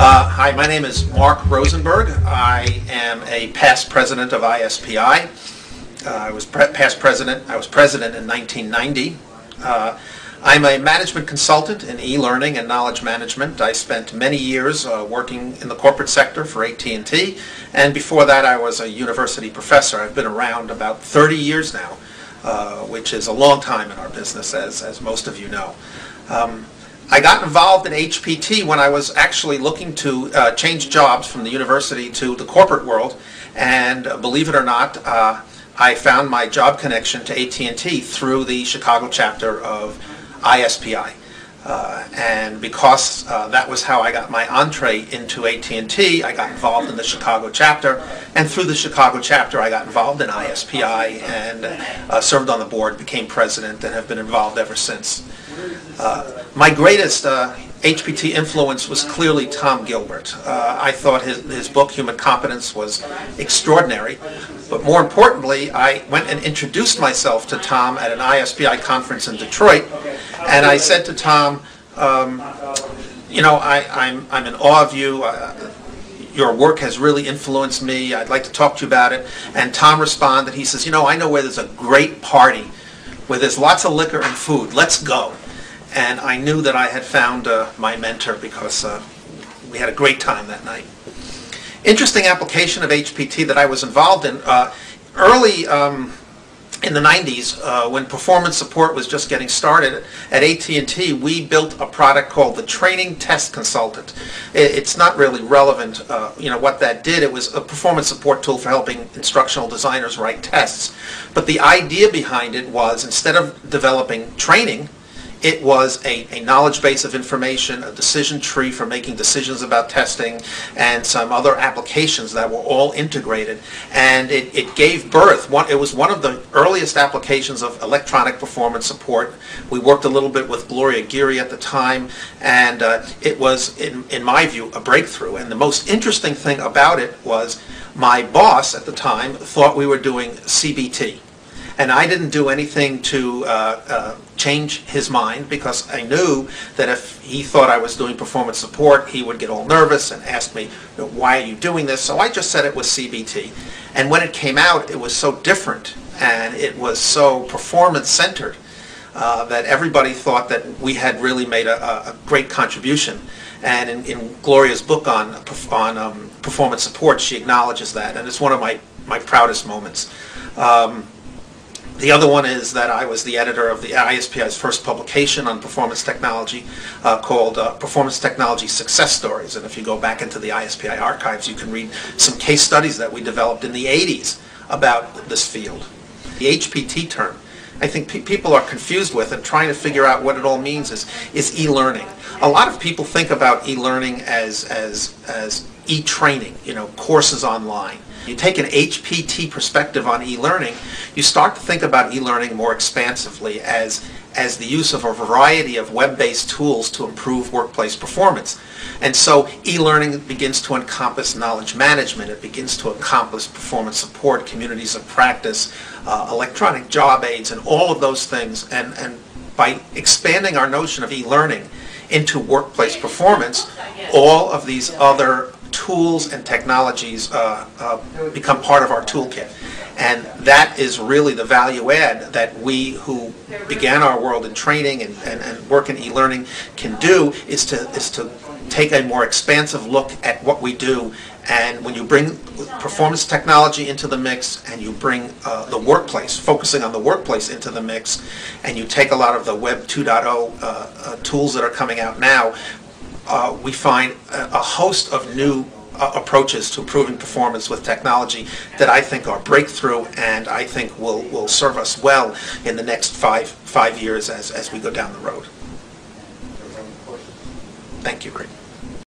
Hi, my name is Marc Rosenberg. I am a past president of ISPI. I was president in 1990. I'm a management consultant in e-learning and knowledge management. I spent many years working in the corporate sector for AT&T, and before that I was a university professor. I've been around about 30 years now, which is a long time in our business, as most of you know. I got involved in HPT when I was actually looking to change jobs from the university to the corporate world, and believe it or not, I found my job connection to AT&T through the Chicago chapter of ISPI. And because that was how I got my entree into AT&T, I got involved in the Chicago chapter, and through the Chicago chapter I got involved in ISPI and served on the board, became president, and have been involved ever since. My greatest HPT influence was clearly Tom Gilbert. I thought his book, Human Competence, was extraordinary. But more importantly, I went and introduced myself to Tom at an ISPI conference in Detroit. And I said to Tom, you know, I'm in awe of you. Your work has really influenced me. I'd like to talk to you about it. And Tom responded. He says, you know, I know where there's a great party, where there's lots of liquor and food. Let's go. And I knew that I had found my mentor, because we had a great time that night. Interesting application of HPT that I was involved in. Early in the 90s, when performance support was just getting started at AT&T, we built a product called the Training Test Consultant. It's not really relevant, you know, what that did. It was a performance support tool for helping instructional designers write tests. But the idea behind it was, instead of developing training, it was a knowledge base of information, a decision tree for making decisions about testing, and some other applications that were all integrated. And it gave birth. It was one of the earliest applications of electronic performance support. We worked a little bit with Gloria Geary at the time, and it was, in my view, a breakthrough. And the most interesting thing about it was my boss at the time thought we were doing CBT. And I didn't do anything to change his mind, because I knew that if he thought I was doing performance support, he would get all nervous and ask me, why are you doing this? So I just said it was CBT. And when it came out, it was so different and it was so performance-centered that everybody thought that we had really made a great contribution. And in Gloria's book on performance support, she acknowledges that, and it's one of my proudest moments. The other one is that I was the editor of the ISPI's first publication on performance technology, called Performance Technology Success Stories. And if you go back into the ISPI archives, you can read some case studies that we developed in the 80s about this field. The HPT term, I think people are confused with and trying to figure out what it all means, is e-learning. A lot of people think about e-learning as e-training, you know, courses online. You take an HPT perspective on e-learning, you start to think about e-learning more expansively as the use of a variety of web-based tools to improve workplace performance. And so e-learning begins to encompass knowledge management, it begins to encompass performance support, communities of practice, electronic job aids, and all of those things. And by expanding our notion of e-learning into workplace performance, all of these other tools and technologies become part of our toolkit. And that is really the value add that we who began our world in training and work in e-learning can do, is to take a more expansive look at what we do. And when you bring performance technology into the mix, and you bring the workplace, focusing on the workplace into the mix, and you take a lot of the Web 2.0 tools that are coming out now, we find a host of new approaches to improving performance with technology that I think are breakthrough, and I think will serve us well in the next five years as we go down the road. Thank you, Craig.